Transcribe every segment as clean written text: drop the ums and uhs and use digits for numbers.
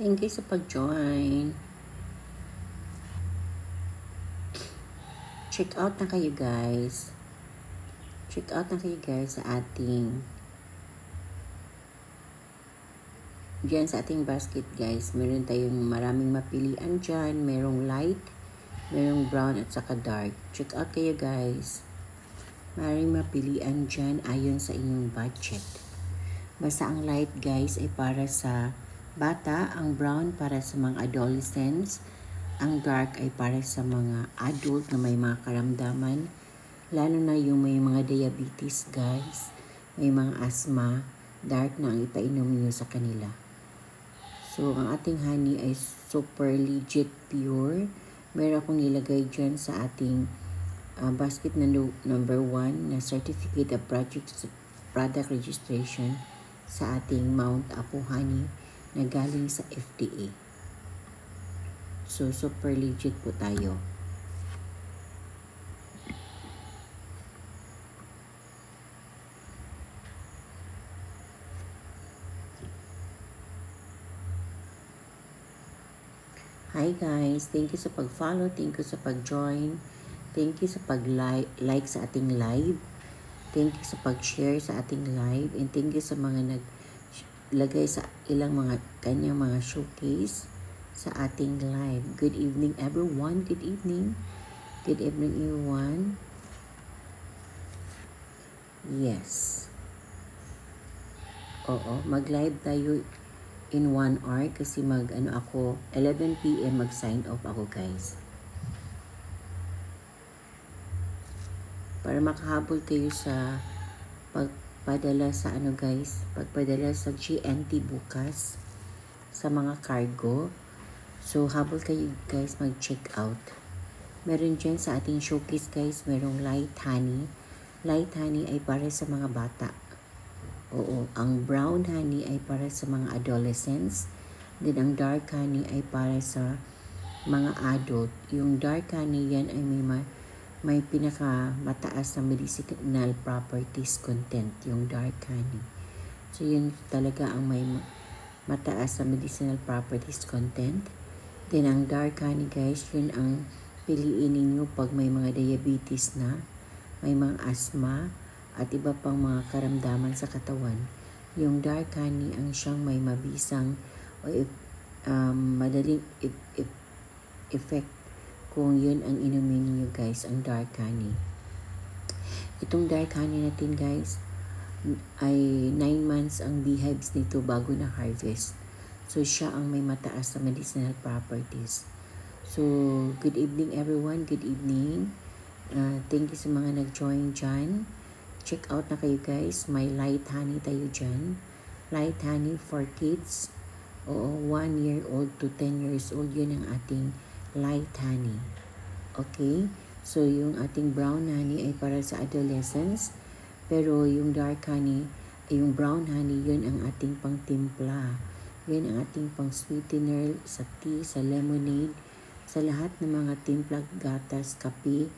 Thank you sa pag-join. Check out na kayo guys. Check out na kayo guys sa ating diyan sa ating basket guys. Meron tayong maraming mapilian dyan. Merong light, merong brown at saka dark. Check out kayo guys. Maraming mapilian dyan ayon sa inyong budget. Basta ang light guys ay para sa bata, ang brown para sa mga adolescents, ang dark ay para sa mga adult na may mga karamdaman, lalo na yung may mga diabetes guys, may mga asthma, dark na ang ipainom niyo sa kanila. So, ang ating honey ay super legit pure. Meron akong nilagay dyan sa ating basket na number 1 na Certificate of Product Registration sa ating Mount Apo honey na galing sa FDA. So, super legit po tayo. Hi guys, thank you sa pag-follow, thank you sa pag-join, thank you sa pag-like sa ating live, thank you sa pag-share sa ating live, and thank you sa mga naglagay sa ilang mga kanyang mga showcase sa ating live. Good evening everyone, good evening everyone. Yes. Oo, mag-live tayo in 1 hour kasi ako 11 PM mag-sign off ako guys. Para makahabol kayo sa pagpadala sa guys, pagpadala sa GNT bukas sa mga cargo. So habol kayo guys mag-check out. Meron dyan sa ating showcase guys, merong light honey. Light honey ay para sa mga bata. Oo, ang brown honey ay para sa mga adolescents. Then ang dark honey ay para sa mga adult. Yung dark honey yan ay may pinaka mataas na medicinal properties content, yung dark honey. So yun talaga ang may mataas na medicinal properties content. Then ang dark honey guys, yun ang piliin ninyo pag may mga diabetes na, may mga asthma, at iba pang mga karamdaman sa katawan. Yung dark honey ang siyang may mabisang o madaling effect kung yun ang inumin niyo guys, ang dark honey. Itong dark honey natin guys ay 9 months ang beehives nito bago na harvest. So siya ang may mataas na medicinal properties. So good evening everyone, good evening. Thank you sa mga nag-join dyan. Check out na kayo guys. May light honey tayo dyan. Light honey for kids. Oo, 1 year old to 10 years old. Yun ang ating light honey. Okay? So, yung ating brown honey ay para sa adolescents. Pero yung dark honey, yung brown honey, yun ang ating pang timpla. Yun ang ating pang sweetener sa tea, sa lemonade, sa lahat ng mga timpla, gatas, kape,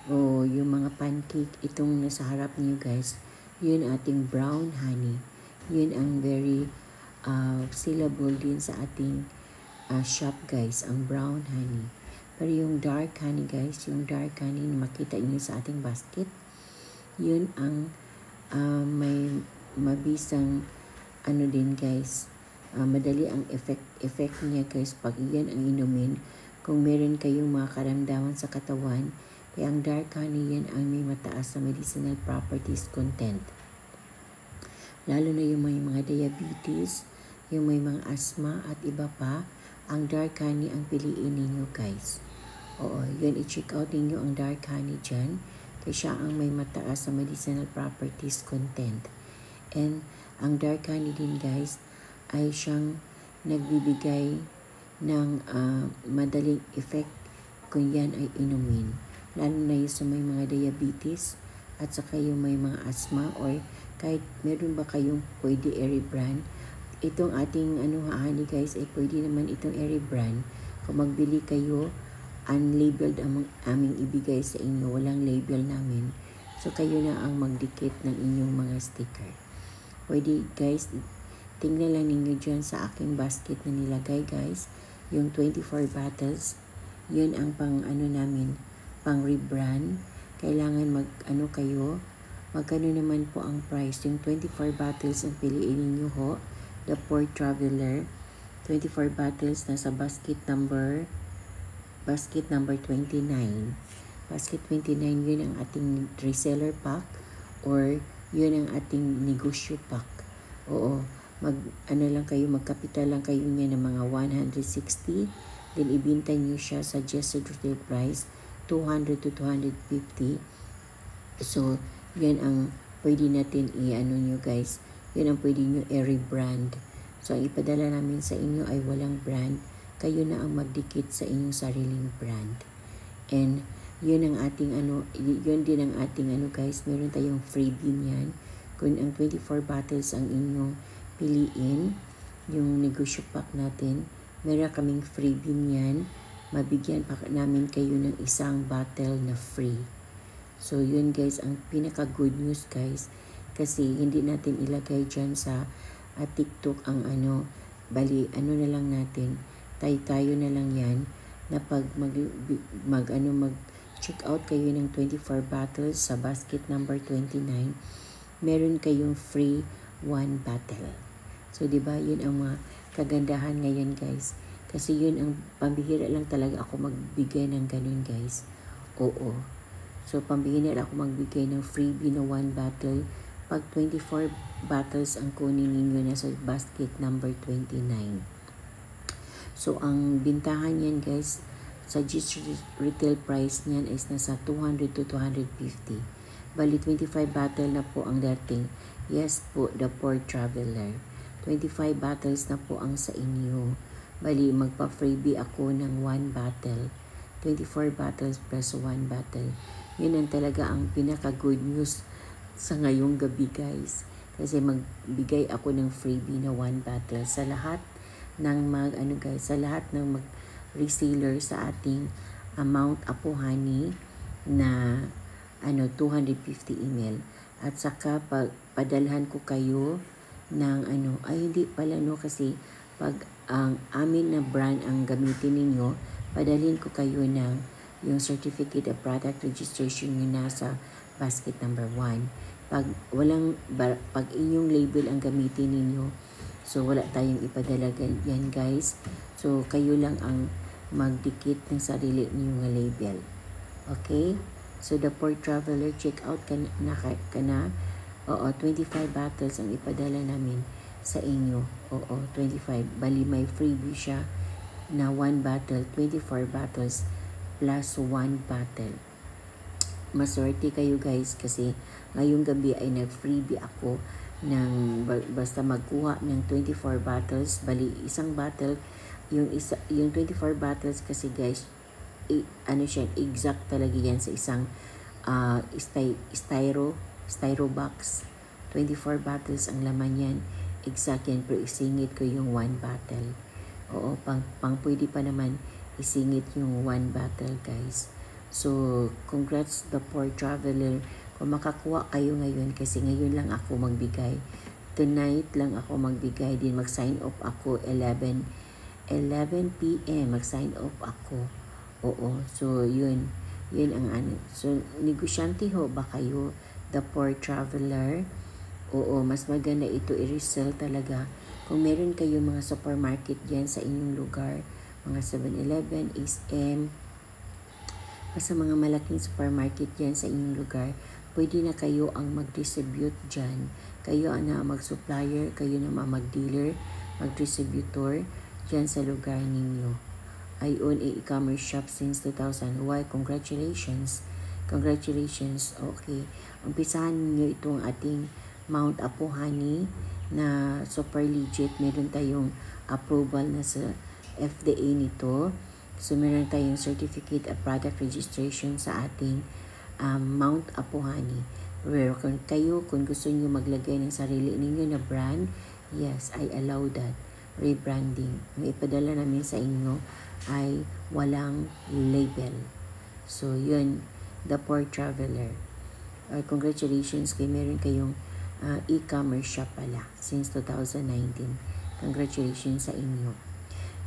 o yung mga pancake, itong nasa harap niyo guys, yun ating brown honey. Yun ang very sellable din sa ating shop guys, ang brown honey. Pero yung dark honey guys, yung dark honey na makita niyo sa ating basket, yun ang may mabisang din guys, madali ang effect niya guys pag yan ang inumin kung meron kayong mga karamdaman sa katawan. Kaya ang dark honey yan ang may mataas na medicinal properties content. Lalo na yung may mga diabetes, yung may mga asthma at iba pa, ang dark honey ang piliin ninyo guys. Oo, yun, i-check out ninyo ang dark honey dyan. Kaya siya ang may mataas na medicinal properties content. And ang dark honey din guys ay siyang nagbibigay ng madaling effect kung yan ay inumin. Lalo na yung sa may mga diabetes at saka yung may mga asthma or kahit meron ba kayong pwede Airy brand. Itong ating honey guys ay pwede naman itong Airy brand. Kung magbili kayo, unlabeled ang aming ibigay sa inyo, walang label namin. So kayo na ang magdikit ng inyong mga sticker. Pwede guys tingnan lang ninyo dyan sa aking basket na nilagay guys, yung 24 bottles, yun ang pang ano namin, pang rebrand. Kailangan magkano naman po ang price, yung 24 bottles ang piliin ninyo ho, the Port Traveler, 24 bottles nasa basket number 29. Basket 29, yun ang ating reseller pack or yun ang ating negosyo pack. Oo, magkapital lang kayo niya ng mga 160, then ibinta niyo siya sa suggested retail price 200 to 250. So, yan ang pwede natin nyo guys. Yan ang pwede nyo i-rebrand. So, ang ipadala namin sa inyo ay walang brand. Kayo na ang magdikit sa inyong sariling brand. And yun ang ating yun din ang ating guys, meron tayong freebie niyan. Kung ang 24 bottles ang inyong piliin, yung negosyo pack natin, meron kaming freebie niyan. Mabigyan pa namin kayo ng isang bottle na free. So yun guys, ang pinaka good news guys, kasi hindi natin ilagay dyan sa TikTok ang bali na lang natin, tayo na lang yan, na pag check out kayo ng 24 bottles sa basket number 29, meron kayong free 1 bottle. So, diba, yun ang mga kagandahan ngayon, guys. Kasi yun ang pambihira lang talaga ako magbigay ng ganun, guys. Oo. So, pambihira ako magbigay ng freebie na 1 bottle pag 24 bottles ang kunin ninyo na sa basket number 29. So, ang bintahan yan, guys, sa retail price niyan is nasa 200 to 250. Bali, 25 bottle na po ang dating. Yes po, the Port Traveler. 25 bottles na po ang sa inyo. Bali, magpa-freebie ako ng 1 bottle. 24 bottles plus 1 bottle. Yun ang talaga ang pinaka-good news sa ngayong gabi, guys. Kasi magbigay ako ng freebie na 1 bottle sa lahat ng sa lahat ng reseller sa ating Mount Apo Honey na 250 ml. At saka padalhan ko kayo ng hindi pala kasi pag ang amin na brand ang gamitin ninyo, padalhin ko kayo ng yung certificate of product registration nyo nasa basket number 1. Pag inyong label ang gamitin ninyo, so wala tayong ipadala yan guys. So kayo lang ang magdikit ng sarili niyo nga label. Okay? So the Port Traveler, check out ka na. Oo, 25 bottles ang ipadala namin sa inyo. Oo, 25. Bali may freebie siya na 1 bottle, 24 bottles plus 1 bottle. Maswerte kayo guys kasi ngayong gabi ay nag-freebie ako ng basta magkuha ng 24 bottles. Bali isang bottle, yung 24 bottles kasi guys, siya, exact talaga yan sa isang styro box. 24 bottles ang laman yan. Exact yan, pero isingit ko yung 1 bottle. Oo, pang pwede pa naman isingit yung 1 bottle guys. So, congrats the Port Traveler. Kung makakuha kayo ngayon, kasi ngayon lang ako magbigay. Tonight lang ako magbigay din. Mag-sign off ako 11 p.m. mag-sign off ako. Oo. So, yun ang So, negosyante ho ba kayo, the Port Traveler? Oo, mas maganda ito i-resell talaga. Kung meron kayo mga supermarket dyan sa inyong lugar, mga 7-Eleven, SM, basta mga malaking supermarket dyan sa inyong lugar, pwede na kayo ang mag-distribute dyan. Kayo na mag-supplier, kayo na mag-dealer, mag-distributor, dyan sa lugar ninyo. I own a e-commerce shop since 2000. Why? Congratulations. Congratulations. Okay. Umpisahan niyo itong ating Mount Apo Honey na super legit. Meron tayong approval na sa FDA nito. So, meron tayong certificate of product registration sa ating Mount Apo Honey. Where kung gusto niyo maglagay ng sarili ninyo na brand, yes, I allow that. Rebranding. Ang ipadala namin sa inyo ay walang label. So, yun, the Port Traveler. Congratulations kay meron kayong e-commerce shop pala since 2019. Congratulations sa inyo.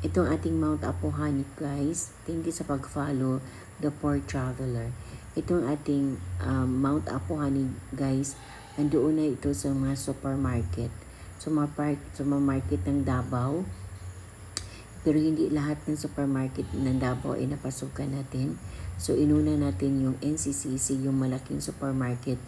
Itong ating Mount Apo Honey guys, thank you sa pag-follow the Poor Traveler. Itong ating Mount Apo Honey guys, andoon na ito sa mga supermarket. Sa mga market ng Davao. Pero hindi lahat ng supermarket ng Davao ay napasukan natin. So inuna natin yung NCCC, yung malaking supermarket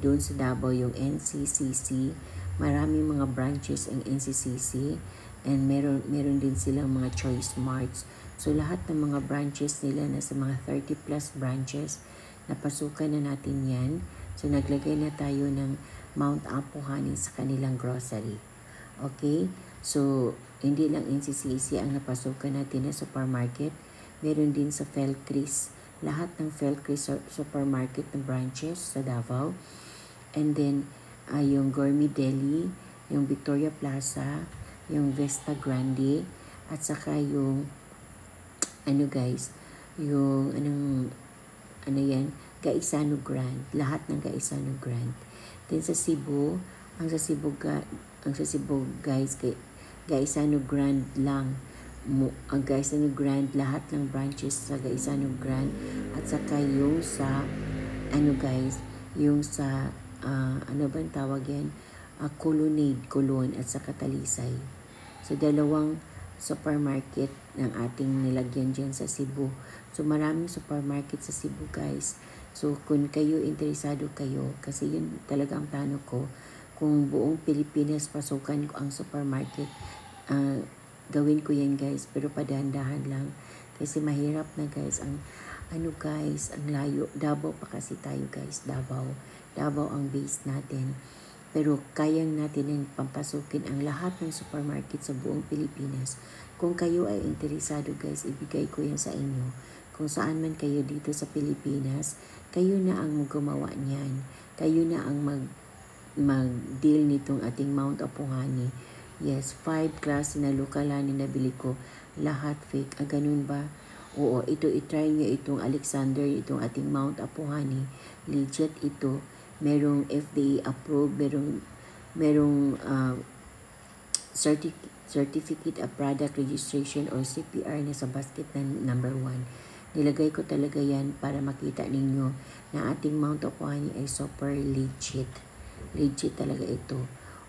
doon sa Davao, yung NCCC. Maraming mga branches ang NCCC and meron din silang mga Choice Marts. So lahat ng mga branches nila, nasa mga 30 plus branches, napasukan na natin yan. So naglagay na tayo ng Mount Apo Honey sa kanilang grocery. Okay? So hindi lang NCCC ang napasukan natin na supermarket. Meron din sa Felcris. Lahat ng Felcris supermarket na branches sa Davao. And then, yung Gourmet Deli, yung Victoria Plaza, yung Vista Grande, at saka yung, Gaisano Grand. Lahat ng Gaisano Grand. Then sa Cebu, ang sa Cebu guys, Gaisano Grand lang. Ang Gaisano Grand, lahat ng branches sa Gaisano Grand, at saka yung sa, yung sa, bang tawag yan? Colon, at saka Talisay. So, dalawang supermarket ng ating nilagyan dyan sa Cebu. So, maraming supermarket sa Cebu, guys. So, kung kayo, interesado kayo, kasi yun talaga ang plano ko, kung buong Pilipinas pasukan ko ang supermarket, gawin ko yan, guys. Pero padahan-dahan lang. Kasi mahirap na, guys. Ang layo. Davao pa kasi tayo, guys. Davao ang base natin. Pero kayang natin yung pampasukin ang lahat ng supermarket sa buong Pilipinas. Kung kayo ay interesado, guys, ibigay ko yan sa inyo. Kung saan man kayo dito sa Pilipinas, kayo na ang gumawa niyan. Kayo na ang mag-deal nitong ating Mount Apo Honey. Yes, 5 klase na lokal honey na bili ko. Lahat fake. Ganun ba? Oo, itry nyo itong Alexander, itong ating Mount Apo Honey. Legit ito. Merong FDA approved, merong Certificate of Product Registration or CPR na sa basket na number 1. Nilagay ko talaga yan para makita ninyo na ating Mount Apo Honey ay super legit. Legit talaga ito.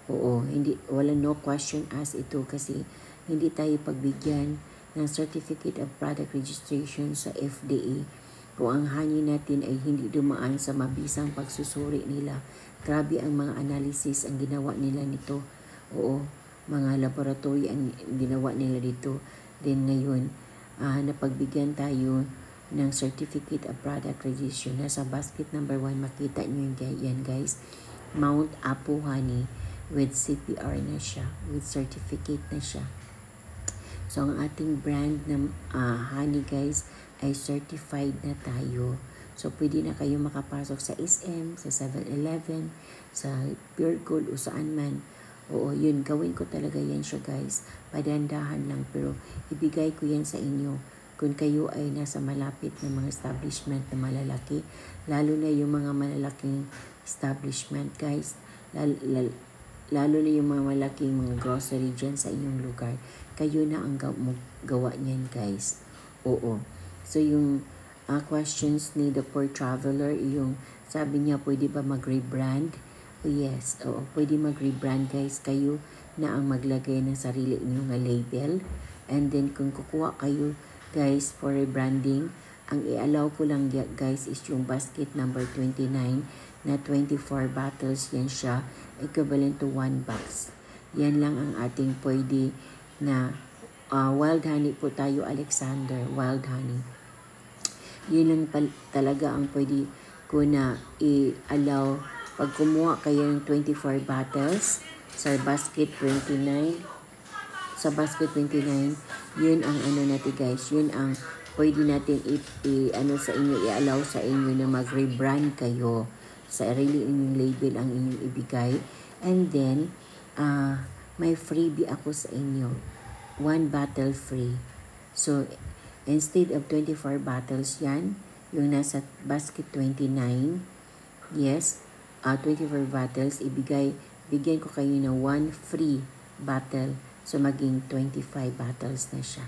Oo, wala no question asked ito kasi hindi tayo pagbigyan ng Certificate of Product Registration sa FDA kung ang honey natin ay hindi dumaan sa mabisang pagsusuri nila. Grabe ang mga analysis ang ginawa nila nito. Oo, mga laboratory ang ginawa nila dito. Then ngayon, napagbigyan tayo ng Certificate of Product Registration. Nasa basket number 1, makita nyo yan, guys. Mount Apo Honey with CPR na siya, with certificate na siya. So, ang ating brand ng honey, guys, ay certified na tayo. So, pwede na kayo makapasok sa SM, sa 7-Eleven, sa Pure Gold, o saan man. Oo, yun, gawin ko talaga yan siya, guys. Padandahan lang, pero ibigay ko yan sa inyo. Kung kayo ay nasa malapit na mga establishment na malalaki, lalo na yung mga malalaking establishment, guys, lalo na yung mga malaking mga grocery dyan sa inyong lugar, kayo na ang gawa niyan, guys. Oo. So, yung questions ni The Poor Traveler, yung sabi niya, pwede ba mag-rebrand? Yes. Oo, pwede mag-rebrand, guys. Kayo na ang maglagay ng sarili niyo nga label. And then, kung kukuha kayo, guys, for rebranding, ang i-allow ko lang, guys, is yung basket number 29 na 24 bottles. Yan siya, equivalent to 1 box. Yan lang ang ating pwede na wild honey po tayo, Alexander. Wild honey. Yun lang talaga ang pwede ko na i-allow. Pag kumuha kayo ng 24 bottles sa basket 29, yun ang natin, guys. Yun ang pwede natin sa inyo, i-allow sa inyo na mag-rebrand kayo. Sa sarili inyong label ang inyong ibigay. And then, may freebie ako sa inyo. 1 bottle free. So, instead of 24 bottles yan, yung nasa basket 29, yes, 24 bottles, ibigay bigyan ko kayo ng 1 free bottle. So, maging 25 bottles na siya.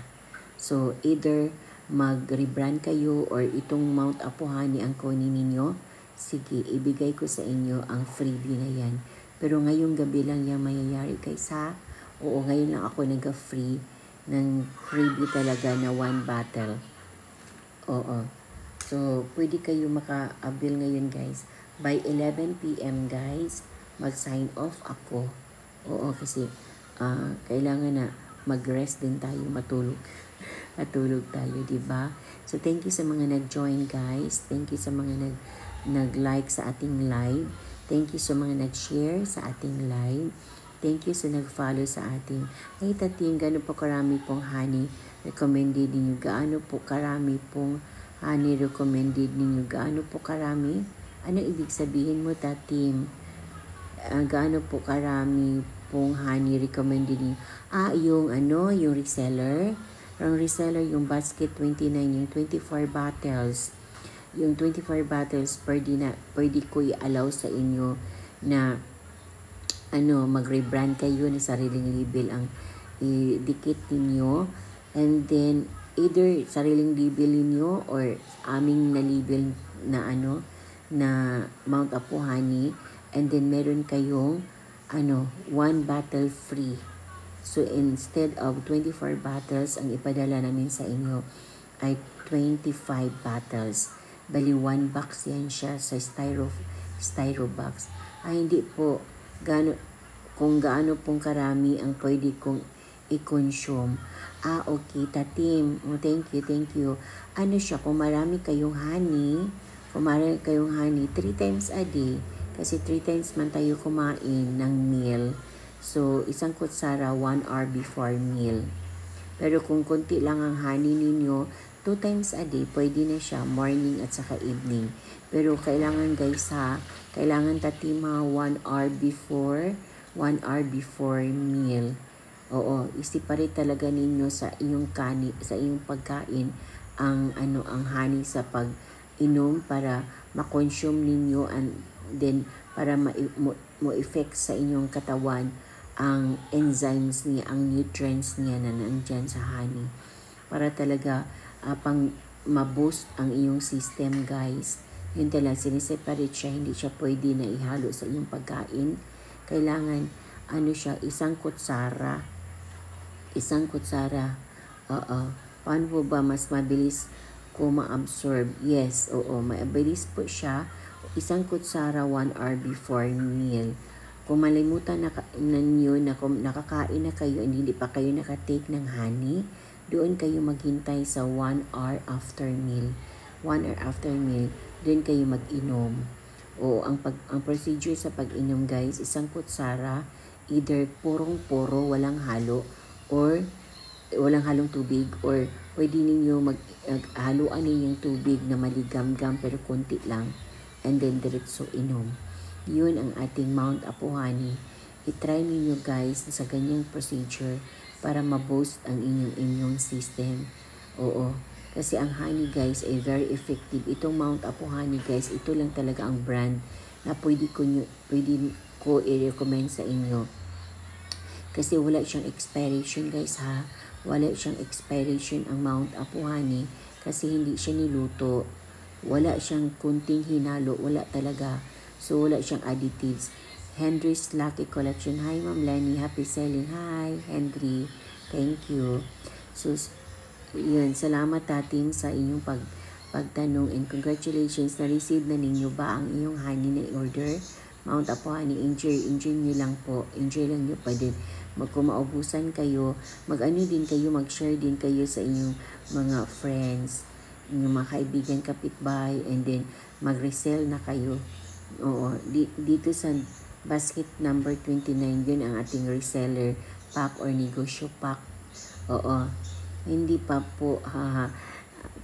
So, either mag-rebrand kayo or itong Mount Apo Honey ang kunin ninyo, sige, ibigay ko sa inyo ang freebie na yan. Pero ngayong gabi lang yan mayayari kaysa, oo, ngayon lang ako nag-free ng freebie talaga na 1 bottle. Oo. So, pwede kayo maka-avail ngayon guys. By 11 p.m. guys, mag-sign off ako. Oo, kasi kailangan na mag-rest din tayo, matulog. Matulog tayo, di ba? So, thank you sa mga nag-join guys. Thank you sa mga nag-like sa ating live. Thank you sa mga nag-share sa ating live. Thank you sa nag-follow sa ating. Ay, tating, gano'n po karami pong honey recommended ninyo? Gaano po karami pong honey recommended ninyo? Gaano po karami? Ano ibig sabihin mo, tatim? Gaano po karami pong honey recommended ninyo? Yung reseller. Yung reseller, yung basket 29, yung 24 bottles. Yung 24 bottles pwede ko i-allow sa inyo na mag-rebrand kayo na sariling label ang idikit ninyo, and then either sariling label ninyo or aming na label na na Mount Apo Honey, and then meron kayong 1 bottle free. So instead of 24 bottles ang ipadala namin sa inyo ay 25 bottles. Bali 1 box yan siya sa styro box. Ay hindi po kung gaano pong karami ang pwede kong i-consume. Okay, tatim. Thank you. Ano siya, kung marami kayong honey, 3 times a day, kasi 3 times man tayo kumain ng meal. So, isang kutsara 1 hour before meal. Pero kung konti lang ang honey ninyo, 2 times a day, pwede na siya, morning at saka evening. Pero kailangan guys kailangan tatima 1 hour before meal. Oo, i-separate talaga ninyo sa iyong pagkain ang honey sa pag-inom para ma-consume ninyo, and then para mo-effect sa inyong katawan ang enzymes niya, ang nutrients niya na nandyan sa honey. Para talaga pang ma-boost ang iyong system guys. Yun talaga, siniseparate siya, hindi siya pwede na ihalo sa iyong pagkain. Kailangan, siya, isang kutsara. Paano po ba mas mabilis ko ma-absorb? Yes, mabilis po siya. Isang kutsara 1 hour before meal. Kung malimutan na ninyo na kung nakakain na kayo and hindi pa kayo nakatake ng honey, doon kayo maghintay sa 1 hour after meal. 1 hour after meal, doon kayo mag-inom. Ang procedure sa pag-inom guys, isang kutsara, either purong-puro, walang halo, or walang halong tubig, or pwede ninyo haluan ninyong tubig na maligam-gam pero konti lang, and then diretso inom. Yun ang ating Mount Apo Honey. I-try ninyo guys sa ganyang procedure para ma-boost ang inyong system. Oo. Kasi ang honey guys ay very effective. Itong Mount Apo Honey guys, ito lang talaga ang brand na pwede ko i-recommend sa inyo. Kasi wala siyang expiration guys ha. Wala siyang expiration ang Mount Apo Honey kasi hindi siya niluto. Wala siyang kunting hinalo. Wala talaga. So wala siyang additives. Henry's Lucky Collection. Hi Ma'am Lenny. Happy selling. Hi Henry. Thank you. So yun. Salamat tatin sa inyong pagtanong, and congratulations na receive na ninyo ba ang inyong honey na order. Mount Apo Honey. Enjoy nyo lang po. Enjoy lang nyo pa din. Kung maubusan kayo, din kayo, mag-share din kayo sa inyong mga friends, inyong mga kaibigan, kapitbahay, and then mag-resell na kayo. Oo, dito sa basket number 29, yun ang ating reseller pack or negosyo pack. Oo, hindi pa po,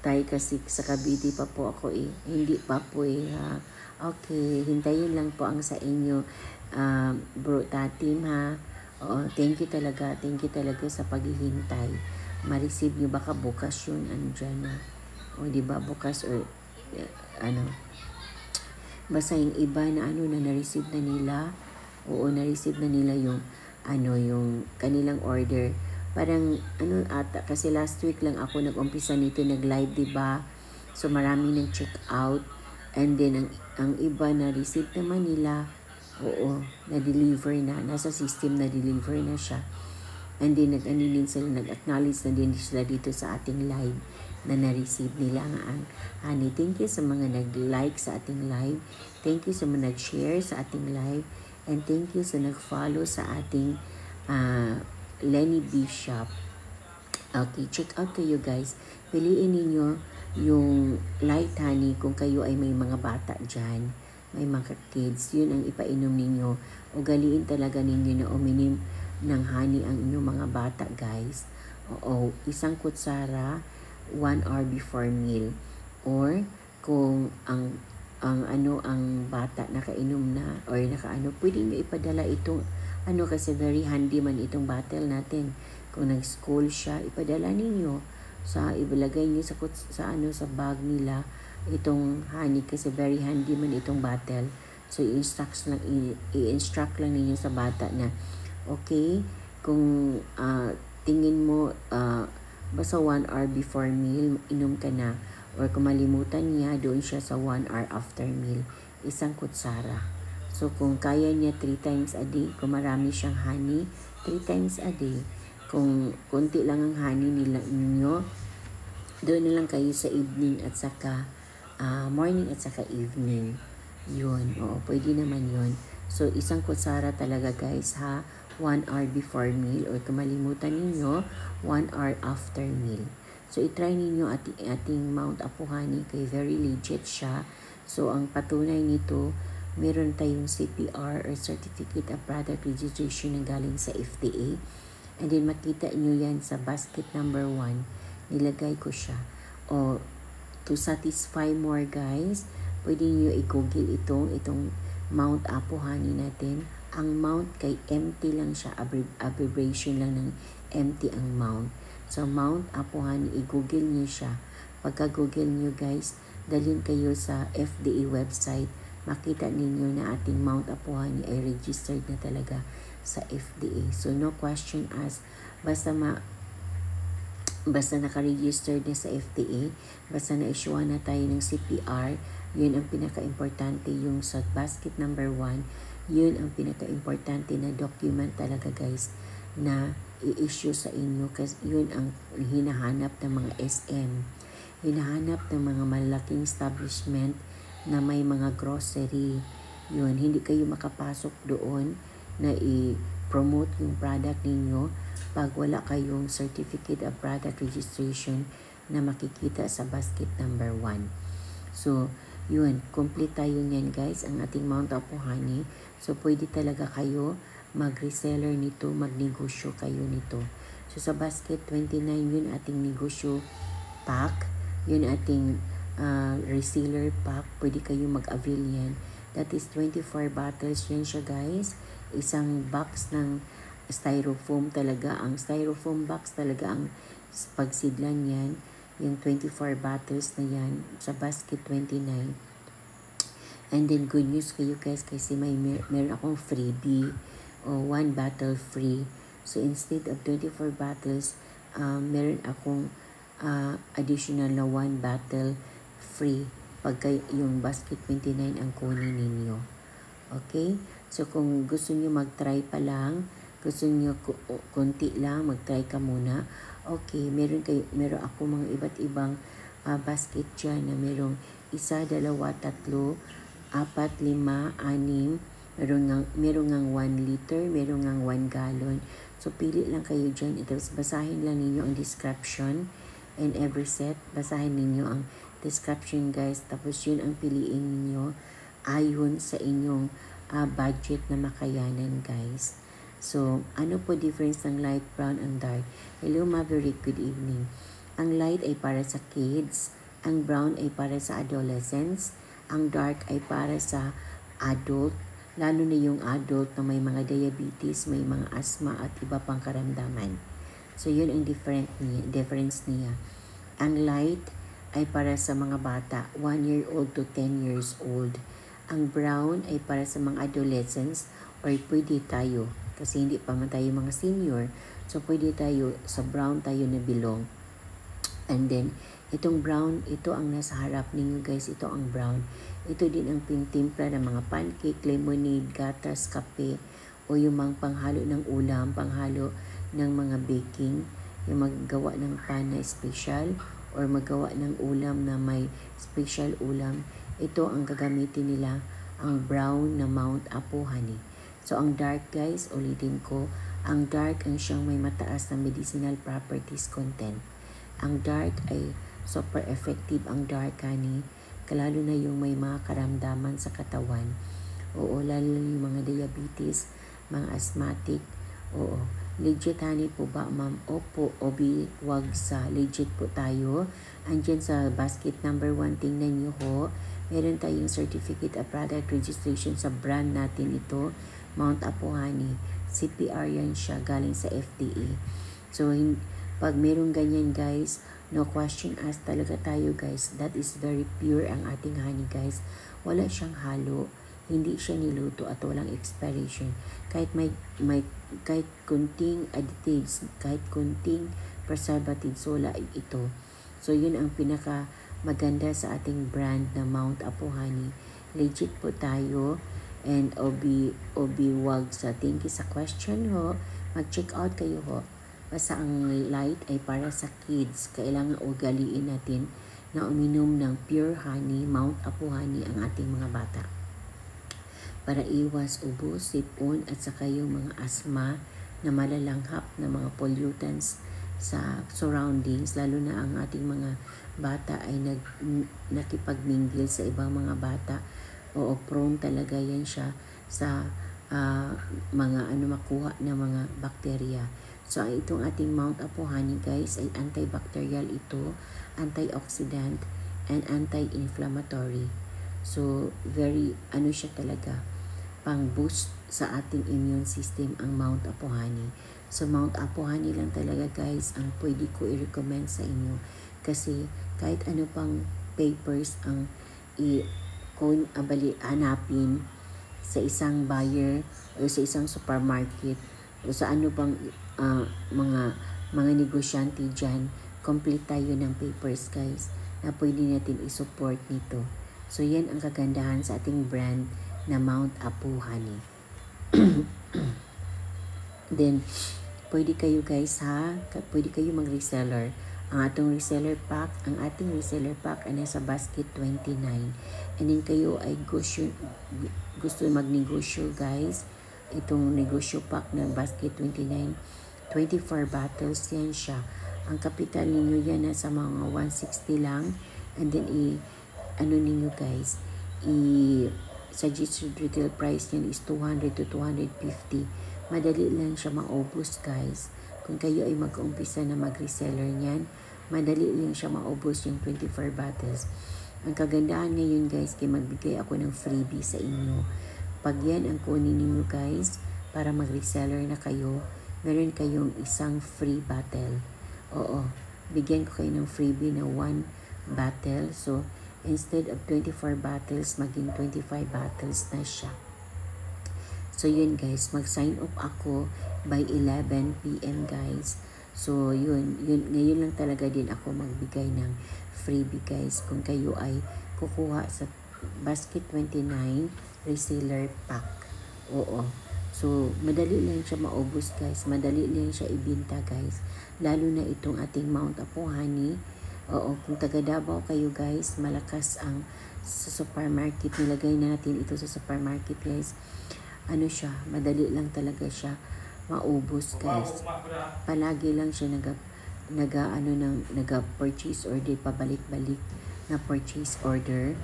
tayo kasi sa Cavite pa po ako hindi pa po Okay, hintayin lang po ang sa inyo, bro Tatim ha. Oo, thank you talaga sa paghihintay. Ma-receive nyo baka bukas yun, andyan na. O diba, bukas or basta yung iba na na na-receive na nila, Oo, na-receive na nila yung yung kanilang order. Parang ata kasi last week lang ako nag-umpisa nito, nag-live, 'di ba? So marami nang check out, and then ang iba na receive naman nila. Oo, na-deliver na, nasa system na deliver na siya. And then nag-anilin sila, nag-acknowledge na din sila dito sa ating live na na-receive nila ang honey. Thank you sa mga nag-like sa ating live. Thank you sa mga nag-share sa ating live. And thank you sa nag-follow sa ating Lenny Bishop. Okay, check out kayo guys. Piliin ninyo yung light honey kung kayo ay may mga bata dyan. May mga kids. Yun ang ipainom ninyo. Ugaliin talaga ninyo na uminom ng honey ang inyong mga bata guys. Oo, isang kutsara 1 hour before meal. Or kung ang bata nakainom na or pwede nyo ipadala itong kasi very handy man itong bottle natin. Kung nag-school siya, ipadala ninyo ibalagay niyo sa bag nila itong honey kasi very handy man itong bottle. So i-instruct lang ninyo sa bata na okay, kung tingin mo basta 1 hour before meal inom ka na, or kung malimutan niya, doon siya sa 1 hour after meal, isang kutsara. So kung kaya niya 3 times a day, kung marami siyang honey, 3 times a day. Kung konti lang ang honey ninyo, doon na lang kayo sa evening at saka morning at saka evening. Yun, oo, pwede naman yun. So, isang kutsara talaga guys ha, 1 hour before meal, or kung malimutan ninyo, 1 hour after meal. So, itry ninyo ating Mount Apo Honey, kay very legit siya. So, ang patunay nito, meron tayong CPR or Certificate of Product Registration na galing sa FDA. And then makita nyo yan sa basket number 1. Nilagay ko siya. O to satisfy more guys, pwede nyo i-google itong Mount Apo Honey natin. Ang Mount kay empty lang siya. Abbreviation lang ng empty ang Mount. So Mount Apo Honey, i-google nyo siya. Pagka-google nyo guys, dalhin kayo sa FDA website. Makita ninyo na ating Mount Apo Honey ay registered na talaga sa FDA. So no question asked. Basta naka-register na sa FDA, basta na-issue na tayo ng CPR, yun ang pinaka-importante. Yung sa basket number 1, yun ang pinaka-importante na document talaga guys na i-issue sa inyo, kasi yun ang hinahanap ng mga SM. Hinahanap ng mga malaking establishment na may mga grocery. Yun, hindi kayo makapasok doon na i-promote yung product ninyo pag wala kayong Certificate of Product Registration na makikita sa basket number 1. So, yun, complete tayo niyan guys, ang ating Mount Apo Honey. So, pwede talaga kayo mag-reseller nito, magnegosyo kayo nito. So, sa basket 29, yun ating negosyo pack. Yun ating reseller pack. Pwede kayo mag-avail yan. That is 24 bottles yan siya guys. Isang box ng styrofoam talaga. Ang styrofoam box talaga ang pagsidlan yan. Yung 24 bottles na yan sa basket 29. And then good news kayo guys kasi meron akong freebie o 1 bottle free. So instead of 24 bottles, meron akong additional na 1 bottle free pagka yung basket 29 ang kunin ninyo. Okay? So kung gusto niyo mag-try pa lang, gusto niyo konti lang, mag-try ka muna. Okay, meron ako mga iba't ibang basket dyan na merong 1, 2, 3, 4, 5, 6, merong ngang 1 liter, merong ngang 1 gallon. So, pili lang kayo dyan. Tapos, basahin lang ninyo ang description and every set. Basahin ninyo ang description, guys. Tapos, yun ang piliin ninyo ayon sa inyong budget na makayanan, guys. So, ano po difference ng light brown and dark? Hello, Maverick. Good evening. Ang light ay para sa kids. Ang brown ay para sa adolescents. Ang dark ay para sa adult, lalo na yung adult na may mga diabetes, may mga asthma at iba pang karamdaman. So, yun ang difference niya. Ang light ay para sa mga bata, 1 year old to 10 years old. Ang brown ay para sa mga adolescents or pwede tayo, kasi hindi pa man tayo mga senior, so pwede tayo, sa brown tayo na bilong. And then, itong brown, ito ang nasa harap ninyo guys, ito ang brown. Ito din ang pintimpla ng mga pancake, lemonade, gatas, kape, o yung mga panghalo ng ulam, panghalo ng mga baking, yung maggawa ng pan na special, or magawa ng ulam na may special ulam. Ito ang gagamitin nila, ang brown na Mount Apo honey. So, ang dark guys, ulitin ko, ang dark ang siyang may mataas na medicinal properties content. Ang dark ay super effective ang dark honey, lalo na yung may mga karamdaman sa katawan. Oo, lalo na yung mga diabetes, mga asthmatic. Oo, legit honey po ba ma'am? Opo, obi, wag sa legit po tayo. Andyan sa basket number 1, tingnan nyo ho. Meron tayong certificate of product registration sa brand natin ito, Mount Apo honey. CPR yan siya, galing sa FDA. So, pag merong ganyan guys, no question asked talaga tayo guys. That is very pure ang ating honey guys. Wala siyang halo, hindi siya niluto at walang expiration. Kahit kahit kunting additives, kahit kunting preservatives, wala ito. So yun ang pinaka maganda sa ating brand na Mount Apo honey. Legit po tayo, and obi wag sa thank you sa question ho. Mag-check out kayo ho. Basta ang light ay para sa kids. Kailangan ugaliin natin na uminom ng pure honey, Mount Apo honey ang ating mga bata. Para iwas ubo, sipon at saka yung mga asthma na malalanghap na mga pollutants sa surroundings, lalo na ang ating mga bata ay nakipagmingle sa ibang mga bata. Oo, prone talaga yan siya sa mga makuha na mga bakterya. So, itong ating Mount Apo honey guys ay antibacterial ito, antioxidant, and anti-inflammatory. So, very, siya talaga, pang-boost sa ating immune system ang Mount Apo honey. So, Mount Apo honey lang talaga guys ang pwede ko i-recommend sa inyo. Kasi, kahit ano pang papers ang hanapin sa isang buyer o sa isang supermarket o sa ano pang mga negosyante dyan, complete tayo ng papers guys na pwede natin i-support nito. So yan ang kagandahan sa ating brand na Mount Apo honey. Then pwede kayo guys pwede kayo mag-reseller. Ang ating reseller pack ay nasa basket 29. And then kayo ay gusto magnegosyo guys, itong negosyo pack ng basket 29, 24 bottles yan siya. Ang kapital ninyo yan nasa mga 160 lang. And then ninyo guys, suggested retail price niyan is 200 to 250. Madali lang siya maubos guys. Kung kayo ay mag-umpisa na mag-reseller niyan, madali lang siya maubos yung 24 bottles. Ang kagandahan ngayon guys, kay magbigay ako ng freebie sa inyo. Pag yan ang kunin ninyo guys, para mag-reseller na kayo, meron kayong isang free bottle. Oo, bigyan ko kayo ng freebie na 1 bottle. So, instead of 24 bottles, maging 25 bottles na siya. So, yun guys, mag-sign up ako by 11 p.m. guys. So, yun, ngayon lang talaga din ako magbigay ng freebie guys. Kung kayo ay kukuha sa basket 29 reseller pack. Oo. So, madali lang siya maubos guys. Madali lang siya ibinta guys. Lalo na itong ating Mount Apo honey. Oo, kung taga Davao kayo guys, malakas ang sa supermarket. Nilagay natin ito sa supermarket guys. Siya, madali lang talaga siya maubos guys. Palagi lang siya nag-purchase order, pabalik-balik na purchase order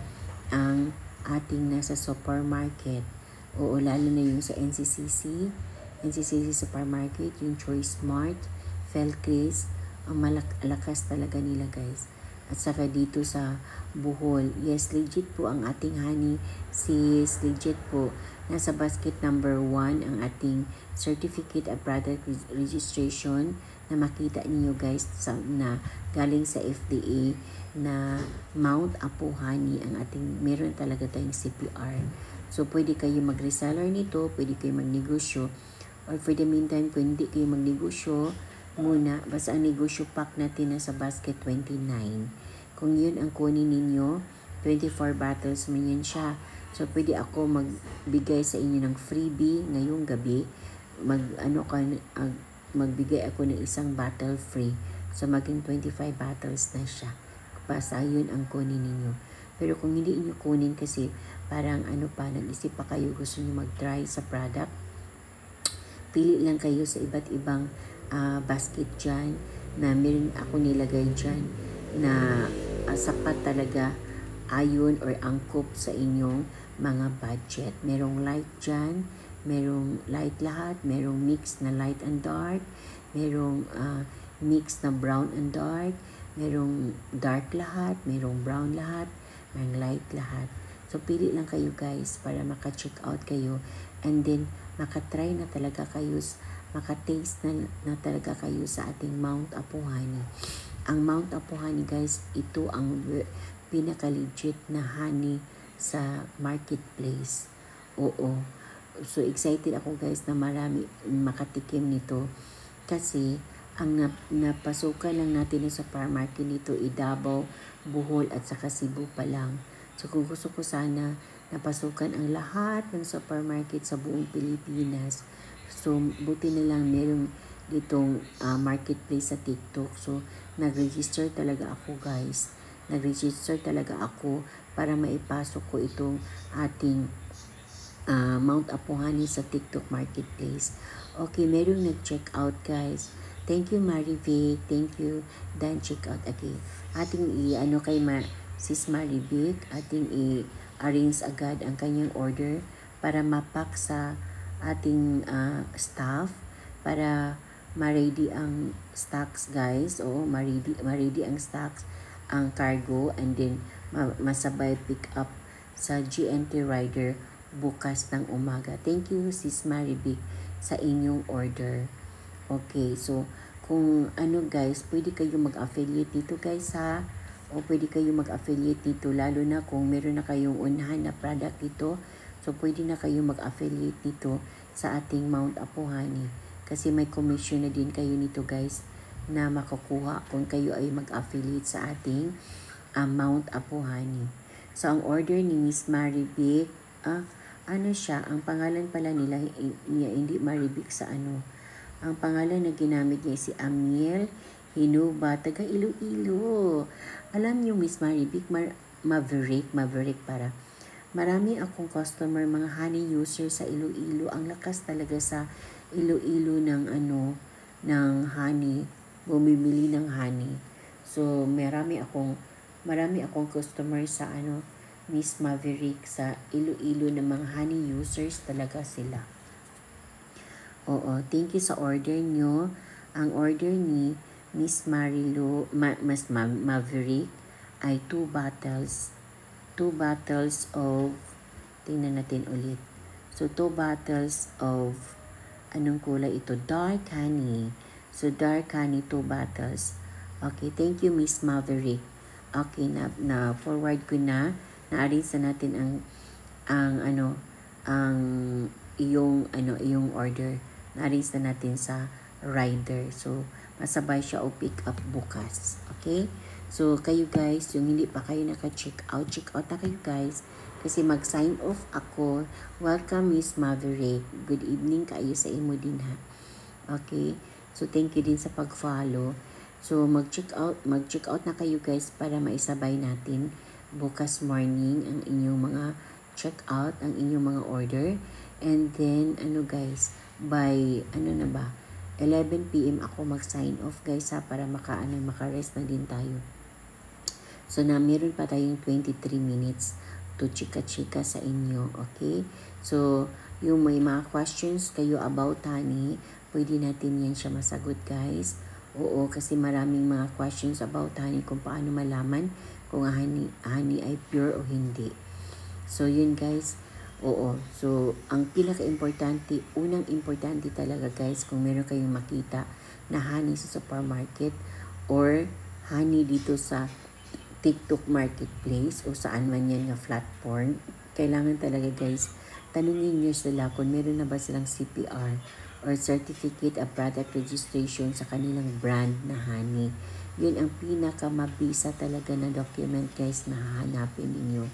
ang ating nasa supermarket. Oo, lalo na yung sa NCCC supermarket, yung Choice Mart, Felcris, ang malakas talaga nila guys. At saka dito sa Bohol, yes, legit po ang ating honey, sis, legit po. Nasa basket number 1 ang ating certificate of product registration na makita niyo guys na galing sa FDA na Mount Apo honey ang ating, meron talaga tayong CPR. So, pwede kayo mag-reseller nito, pwede kayo magnegosyo. Or for the meantime, kung hindi kayo magnegosyo, muna, basta ang negosyo pack natin nasa basket 29. Kung yun ang kunin ninyo, 24 bottles man yan siya. So, pwede ako magbigay sa inyo ng freebie ngayong gabi. Magbigay ako ng isang bottle free. So, maging 25 bottles na siya. Basta yun ang kunin ninyo. Pero kung hindi inyo kunin kasi parang nag-isip pa kayo, gusto nyo mag-try sa product, pili lang kayo sa iba't ibang basket dyan na meron ako nilagay dyan na sapat talaga ayon or angkop sa inyong mga budget. Merong light dyan, merong light lahat, merong mix na light and dark, merong mix na brown and dark, merong dark lahat, merong brown lahat, merong light lahat. So, pili lang kayo guys para maka-check out kayo and then makatry na talaga kayo, makataste na talaga kayo sa ating Mount Apo Honey. Ang Mount Apo Honey guys, ito ang pinaka-legit na honey sa marketplace. Oo. So, excited ako guys na marami makatikim nito kasi ang napasukan lang natin sa supermarket nito Davao, Bohol at saka Cebu pa lang. So, kung gusto ko sana napasukan ang lahat ng supermarket sa buong Pilipinas. So, buti na lang merong ditong marketplace sa TikTok. So, nag-register talaga ako guys. Nag-register talaga ako para maipasok ko itong ating Mount Apo Honey sa TikTok marketplace. Okay, merong nag-check out guys. Thank you Marivic. Thank you. Dan check out again. Ating kay Sis Marivic, ating arrange agad ang kanyang order para mapak sa ating staff para ma-ready ang stocks guys. Oo, ma-ready ang stocks, ang cargo, and then masabay pick up sa GNT Rider bukas ng umaga. Thank you Sis Marivic sa inyong order. Okay, so kung guys, pwede kayo mag-affiliate dito guys ha. O pwede kayo mag-affiliate dito lalo na kung meron na kayong unahan na product dito. So pwede na kayo mag-affiliate dito sa ating Mount Apo Honey. Kasi may commission na din kayo nito guys na makukuha kung kayo ay mag-affiliate sa ating Mount Apo Honey. So ang order ni Miss Marivic, siya, ang pangalan pala niya hindi Marivic sa Ang pangalan na ginamit niya si Amiel Hinuba, taga Iloilo. Alam niyo Miss Marivic, Maverick para. Marami akong customer, mga honey user sa Iloilo. Ang lakas talaga sa Iloilo ng ng honey, bumibili ng honey. So marami akong customer sa Miss Maverick sa Iloilo ng mga honey users talaga sila. Oo, thank you sa order nyo. Ang order ni Miss Maverick ay 2 bottles. 2 bottles of, tingnan natin ulit. So, 2 bottles of, anong kulay ito? Dark honey. So, dark honey, 2 bottles. Okay, thank you Miss Maverick. Okay, na forward ko na. Na-arrange na natin ang iyong order. Na-arrange na natin sa rider. So, masabay siya o pick up bukas. Okay? So, kayo guys, yung hindi pa kayo naka-check out na kayo guys. Kasi mag-sign off ako. Welcome Miss Maverick. Good evening kayo sa imo din ha. Okay? So, thank you din sa pag-follow. So, mag-check out na kayo guys para maisabay natin bukas morning ang inyong mga check out, ang inyong mga order. And then, guys, by 11 PM ako mag-sign off guys ha, para maka-rest na din tayo. So na meron pa tayong 23 minutes to chika-chika sa inyo, okay? So yung may mga questions kayo about honey, pwede natin yan siya masagot guys. Oo, kasi maraming mga questions about honey kung paano malaman kung honey ay pure o hindi. So yun guys. Oo. So, ang pinaka-importante, unang importante talaga guys, kung meron kayong makita na honey sa supermarket or honey dito sa TikTok marketplace o saan man yan nga platform, kailangan talaga guys tanungin nyo sila kung meron na ba silang CPR or Certificate of Product Registration sa kanilang brand na honey. Yun ang pinakamabisa talaga na document guys na hahanapin ninyo.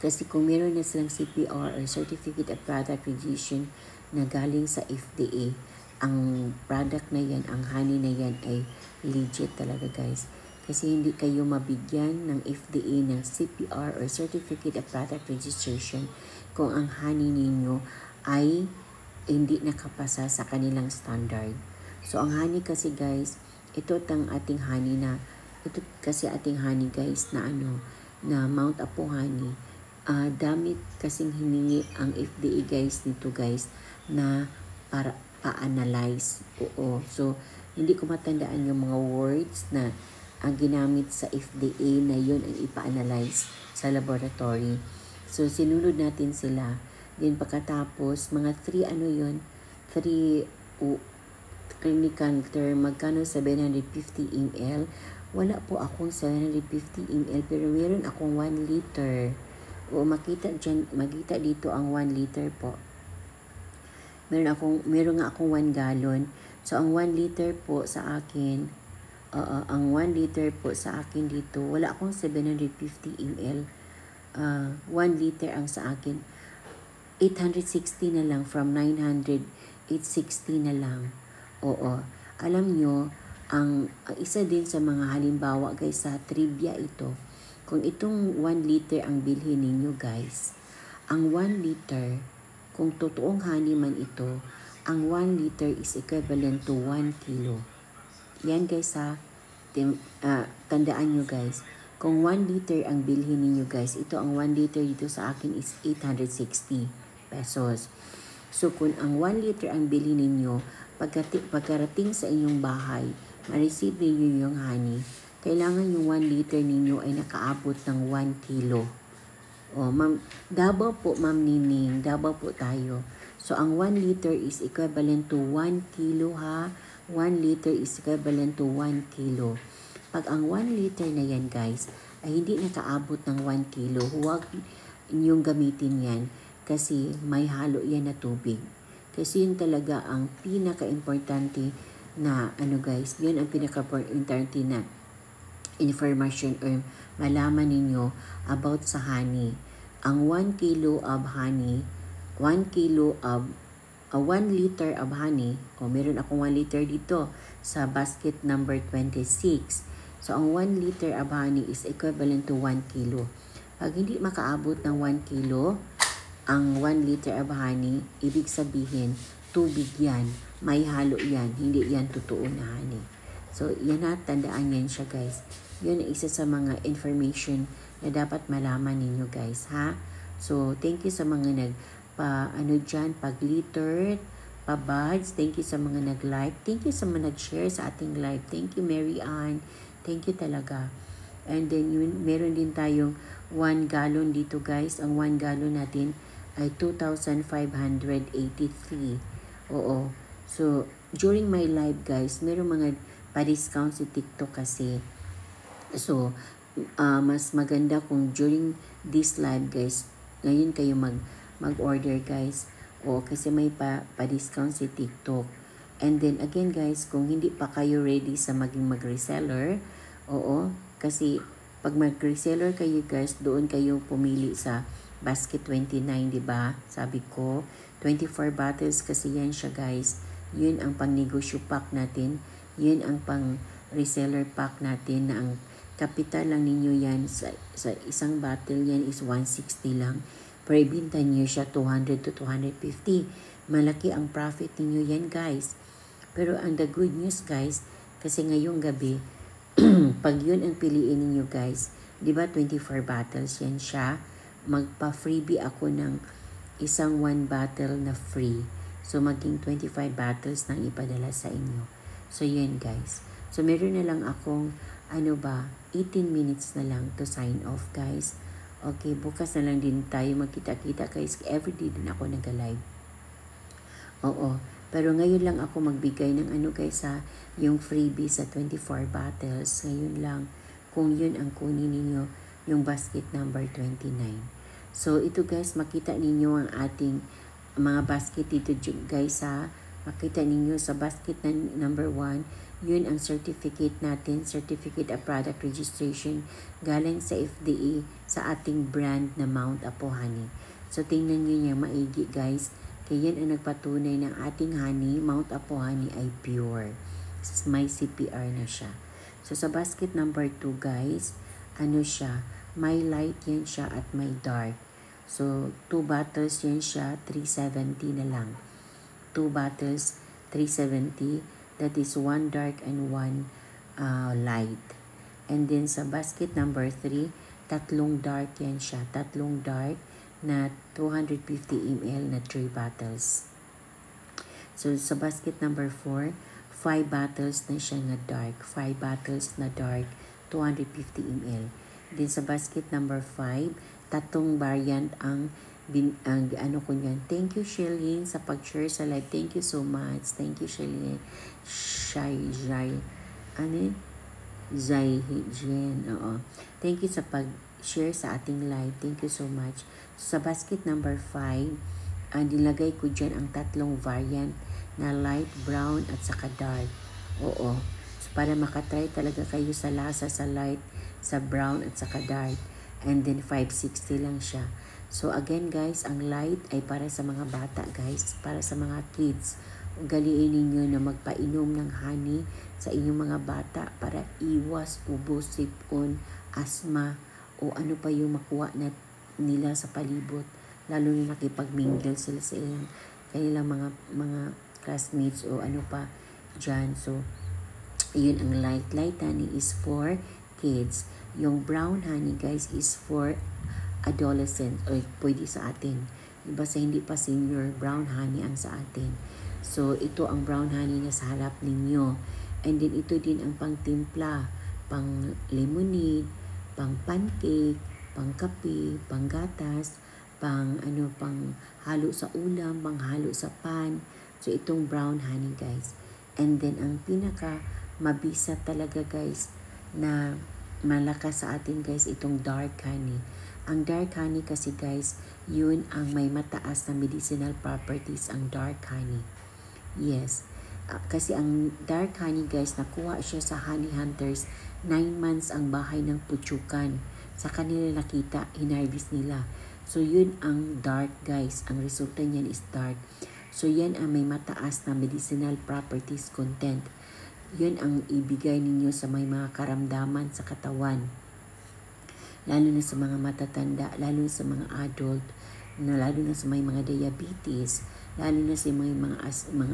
Kasi kung meron na silang CPR or Certificate of Product Registration na galing sa FDA, ang product na yan, ang honey na yan ay legit talaga guys. Kasi hindi kayo mabigyan ng FDA ng CPR or Certificate of Product Registration kung ang honey ninyo ay hindi nakapasa sa kanilang standard. So ang honey kasi guys, ito ating honey guys na na Mount Apo honey. Dami kasing hiningi ang FDA guys nito guys na para pa-analyze. Oo. So hindi ko matandaan yung mga words na ang ginamit sa FDA na yun ang ipa-analyze sa laboratory. So, sinunod natin sila. Then, pagkatapos, mga 3 clinical term, magkano 750 ml. Wala po akong 750 ml, pero meron akong 1 liter. O, makita dito ang 1 liter po. Meron nga akong 1 gallon. So, ang 1 liter po sa akin, ang 1 liter po sa akin dito, wala akong 750 ml. 1 liter ang sa akin. 860 na lang, from 900, 860 na lang. Oo. Alam nyo, ang isa din sa mga halimbawa guys sa trivia ito, kung itong 1 liter ang bilhin ninyo guys, ang 1 liter, kung totoong honey man ito, ang 1 liter is equivalent to 1 kilo. Yan guys ha, tandaan nyo guys, kung 1 liter ang bilhin ninyo guys, ito ang 1 liter dito sa akin is 860 pesos. So kung ang 1 liter ang bilhin ninyo, pagkarating sa inyong bahay, ma-receive ninyo yung honey, kailangan yung 1 liter ninyo ay nakaabot ng 1 kilo. O ma'am, Davao po ma'am Nining, Davao po tayo. So ang 1 liter is equivalent to 1 kilo ha. 1 liter is equivalent to 1 kilo. Pag ang 1 liter na yan guys, ay hindi nakaabot ng 1 kilo, huwag inyong gamitin yan kasi may halo yan na tubig. Kasi yun talaga ang pinaka-importante na guys, yun ang pinaka-importante na information or malaman ninyo about sa honey. Ang 1 kilo of honey, 1 liter of honey, meron akong 1 liter dito sa basket number 26. So, ang 1 liter of honey is equivalent to 1 kilo. Pag hindi makaabot ng 1 kilo, ang 1 liter of honey, ibig sabihin, tubig yan. May halo yan. Hindi yan totoo na honey. So, yan na, tandaan yan siya guys. Yun ang isa sa mga information na dapat malaman ninyo guys, ha? So, thank you sa mga pag-liter, pa-buds. Thank you sa mga nag-like. Thank you sa mga nag-share sa ating live. Thank you, Mary Ann. Thank you talaga. And then, meron din tayong 1 gallon dito guys. Ang 1 gallon natin ay 2,583. Oo. So, during my live guys, meron mga pa-discount si TikTok kasi. So, mas maganda kung during this live guys, ngayon kayo mag-order guys. O, kasi may pa-discount si TikTok. And then again guys, kung hindi pa kayo ready sa maging mag-reseller, oo, kasi pag mag-reseller kayo guys, doon kayo pumili sa basket 29, di ba? Sabi ko, 24 bottles kasi yan siya guys. Yun ang pang-negosyo pack natin. Yun ang pang-reseller pack natin na ang kapital lang ninyo yan sa isang bottle yan is 160 lang. Pero ibinta niyo siya 200 to 250. Malaki ang profit ninyo yan guys. Pero ang the good news guys, kasi ngayong gabi, pag yun ang piliin ninyo guys, di ba 24 bottles yan siya, magpa-freebie ako ng isang 1 bottle na free. So maging 25 bottles nang ipadala sa inyo. So yun guys. So meron na lang akong 18 minutes na lang to sign off guys. Okay, bukas na lang din tayo magkita-kita guys. Everyday din ako nag-live. Oo. Pero ngayon lang ako magbigay ng guys yung freebie sa 24 bottles. Ngayon lang, kung yun ang kunin ninyo, yung basket number 29. So ito guys, makita ninyo ang ating mga basket dito guys ha. Makita ninyo sa basket na number 1, yun ang certificate natin, Certificate of Product Registration galing sa FDA sa ating brand na Mount Apo Honey. So tingnan nyo niya maigi guys, kaya yan ang nagpatunay ng ating honey, Mount Apo Honey ay pure. May CPR na siya. So sa basket number 2 guys, ano siya, may light yan siya at may dark. So, 2 bottles yan siya, 370 na lang. 2 bottles, 370. That is 1 dark and 1 light. And then sa basket number 3, tatlong dark yan siya. Tatlong dark na 250 ml na 3 bottles. So, sa basket number 4, 5 bottles na siya na dark. 5 bottles na dark, 250 ml. Then sa basket number 5, tatlong variant ang ano ko niyan. Thank you, Shelly, sa pag-share sa live. Thank you so much. Thank you, Shelly. Zai, oo. Thank you sa pag-share sa ating live. Thank you so much. So, sa basket number 5, nilagay ko dyan ang tatlong variant na light brown at saka dark. Oo. So, para makatry talaga kayo sa lasa sa light, sa brown at saka dark. And then 560 lang siya. So again guys, ang light ay para sa mga bata guys, para sa mga kids. Ugaliin ninyo na magpainom ng honey sa inyong mga bata para iwas ubo, sipon, asthma o ano pa yung makuha na nila sa palibot. Lalo na nakipagmingle sila sa kanilang mga classmates o ano pa dyan. So yun ang light. Light honey is for kids. Yung brown honey guys is for adolescent o pwede sa atin. Diba sa hindi pa senior, brown honey ang sa atin. So ito ang brown honey na sa harap ninyo. And then ito din ang pang timpla, pang lemonade, pang pancake, pang kape, pang gatas, pang halo sa ulam, pang halo sa pan. So itong brown honey guys. And then ang pinaka mabisa talaga guys na malakas sa atin guys itong dark honey. Ang dark honey kasi guys, yun ang may mataas na medicinal properties ang dark honey. Yes. Kasi ang dark honey guys, nakuha siya sa honey hunters. 9 months ang bahay ng putsukan. Sa kanila nakita, hinarvest nila. So yun ang dark guys. Ang resulta niyan is dark. So yan ang may mataas na medicinal properties content. Yun ang ibigay ninyo sa may mga karamdaman sa katawan. Lalo na sa mga matatanda, lalo na sa mga adult, lalo na sa may mga diabetes, lalo na sa mga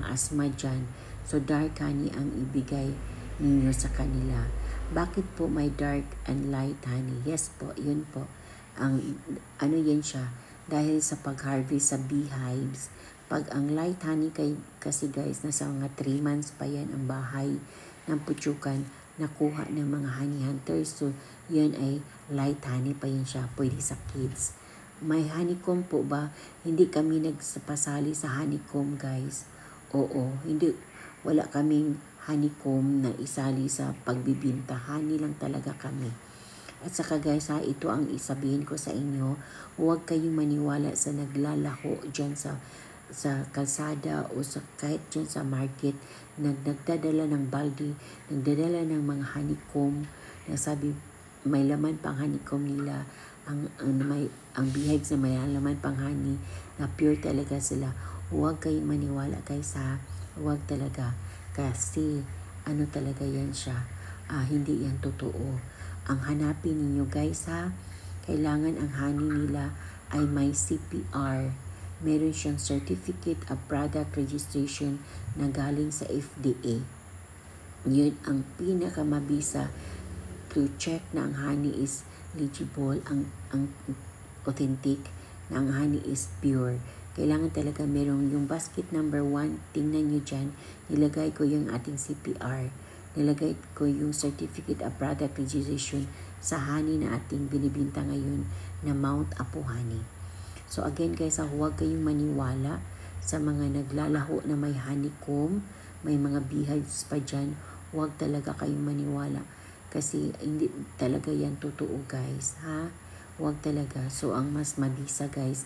asthma dyan. So dark honey ang ibigay ninyo sa kanila. Bakit po may dark and light honey? Yes po, yun po. Ano yan siya? Dahil sa pag-harvest sa beehives, pag ang light honey kasi guys, nasa mga 3 months pa yan ang bahay ng putsukan, nakuha ng mga honey hunters. So, yan ay light honey pa yan siya. Pwede sa kids. May honeycomb po ba? Hindi kami nagpasali sa honeycomb guys. Oo, hindi. Wala kaming honeycomb na isali sa pagbibinta. Honey lang talaga kami. At saka guys ha, ito ang isabihin ko sa inyo. Huwag kayong maniwala sa naglalako dyan sa kalsada o sa kahit dyan sa market, nagdadala ng balde, nagdadala ng mga honeycomb, na sabi may laman pang honeycomb nila, ang beehives na may laman pang honey, na pure talaga sila. Huwag kayong maniwala guys ha, huwag talaga, kasi ano talaga yan siya, hindi yan totoo. Ang hanapin ninyo guys ha, kailangan ang honey nila ay may CPR. Meron siyang Certificate of Product Registration na galing sa FDA. Yun ang pinakamabisa to check na ang honey is legible, ang authentic, na ang honey is pure. Kailangan talaga merong yung basket number 1, tingnan nyo dyan, nilagay ko yung ating CPR. Nilagay ko yung Certificate of Product Registration sa honey na ating binibinta ngayon na Mount Apo Honey. So again guys, huwag kayong maniwala sa mga naglalaho na may honeycomb, may mga beehives pa dyan. Huwag talaga kayong maniwala kasi hindi talaga yan totoo guys, ha? huwag talaga. So, ang mas mabisa guys,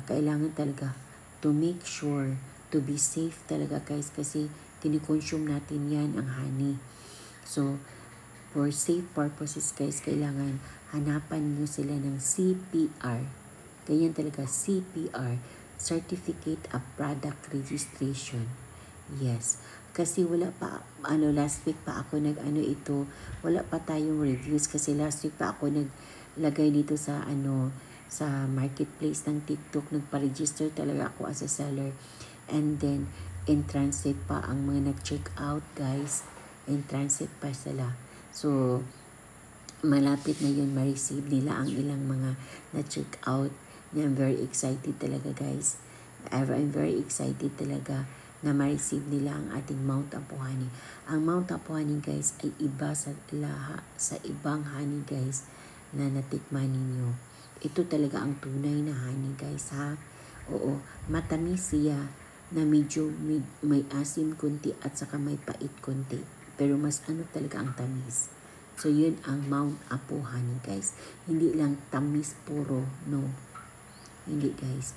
kailangan talaga to make sure to be safe talaga guys, kasi kinikonsume natin yan ang honey. So, for safe purposes guys, kailangan hanapan nyo sila ng CPR. Ganyan talaga, CPR, Certificate of Product Registration. Yes. Kasi wala pa, last week pa ako wala pa tayong reviews kasi last week pa ako naglagay dito sa sa marketplace ng TikTok, nagpa-register talaga ako as a seller. And then, in transit pa ang mga nag-check out guys. In transit pa sila. So, malapit na yun ma-receive nila ang ilang mga na-check out. I'm very excited talaga guys. I'm very excited talaga na ma-receive nila ang ating Mount Apo Honey. Ang Mount Apo Honey guys ay iba sa ibang honey guys na natikman ninyo. Ito talaga ang tunay na honey guys ha. Oo, matamis siya na medyo may asim kunti at saka may pait kunti. Pero mas talaga ang tamis. So yun ang Mount Apo Honey guys. Hindi lang tamis puro, no. Hindi guys.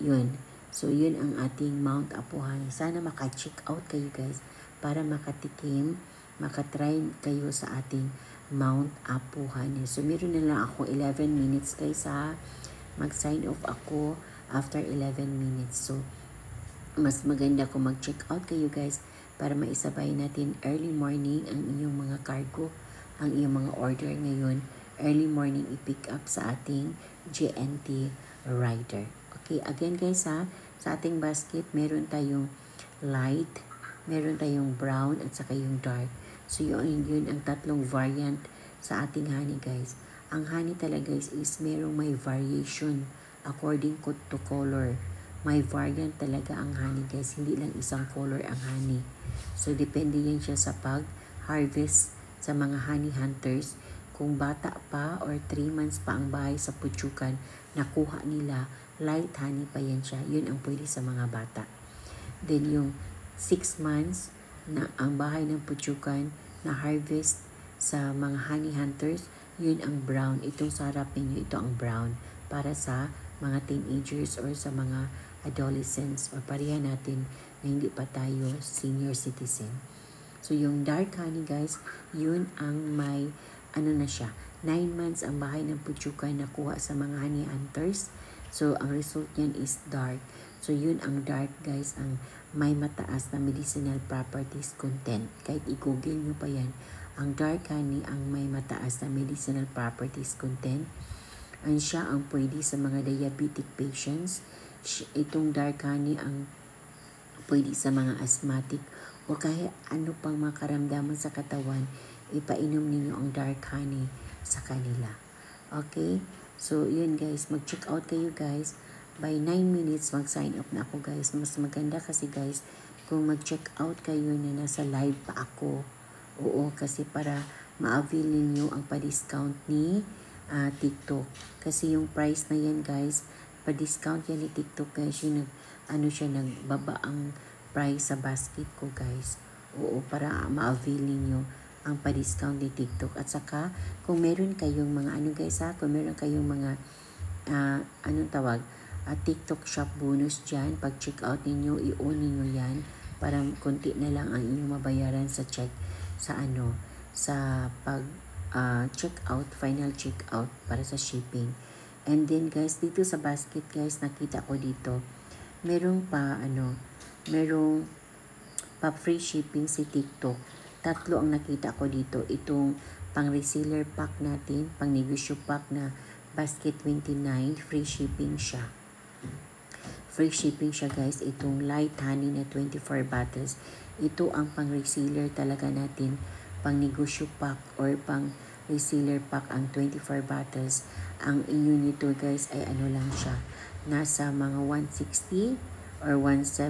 Yun. So, yun ang ating Mount Apo Honey. Sana maka-check out kayo guys para makatikim, makatry kayo sa ating Mount Apo Honey. So, meron na lang ako 11 minutes guys ha. Mag-sign off ako after 11 minutes. So, mas maganda kung mag-check out kayo guys para maisabay natin early morning ang inyong mga cargo, ang inyong mga order ngayon. Early morning i-pick up sa ating GNT rider. Okay, again guys ha, sa ating basket, meron tayong light, meron tayong brown, at saka yung dark. So, yun ang tatlong variant sa ating honey guys. Ang honey talaga guys is merong may variation according to color. May variant talaga ang honey guys. Hindi lang isang color ang honey. So, depende yan siya sa pag-harvest sa mga honey hunters. Kung bata pa or 3 months pa ang bahay sa Putyukan, nakuha nila, light honey pa yan siya. Yun ang pwede sa mga bata. Then yung 6 months na ang bahay ng Putyukan na harvest sa mga honey hunters, yun ang brown. Itong sa harapin nyo, ito ang brown. Para sa mga teenagers or sa mga adolescents or pareha natin na hindi pa tayo senior citizen. So yung dark honey guys, yun ang may na siya. 9 months ang bahay ng Putyukan nakuha sa mga honey hunters. So, ang result niyan is dark. So, yun ang dark guys, ang may mataas na medicinal properties content. Kahit i-google nyo pa yan, ang dark honey ang may mataas na medicinal properties content. Ang siya ang pwede sa mga diabetic patients. Itong dark honey ang pwede sa mga asthmatic o kahit ano pang makaramdaman sa katawan, ipainom ninyo ang dark honey sa kanila. Okay? So, yun guys. Mag-check out kayo guys. By 9 minutes, mag-sign up na ako guys. Mas maganda kasi guys, kung mag-check out kayo na nasa live pa ako. Oo, kasi para ma-avail ninyo ang pa-discount ni TikTok. Kasi yung price na yan guys, pa-discount yan ni TikTok guys. Yung nagbaba ang price sa basket ko guys. Oo, para ma-avail ninyo ang pa-discount ni TikTok. At saka, kung meron kayong mga guys ha, kung meron kayong mga TikTok shop bonus dyan, pag check out ninyo, i-on ninyo yan para konti na lang ang inyong mabayaran sa check sa pag check out, final check out para sa shipping. And then guys, dito sa basket guys, nakita ko dito, merong free shipping si TikTok. 3 ang nakita ko dito. Itong pang reseller pack natin, pang negosyo pack na basket 29, free shipping siya. Free shipping siya guys. Itong light honey na 24 bottles. Ito ang pang reseller talaga natin, pang negosyo pack or pang reseller pack ang 24 bottles. Ang inyo nito guys ay lang siya. Nasa mga 160 or 150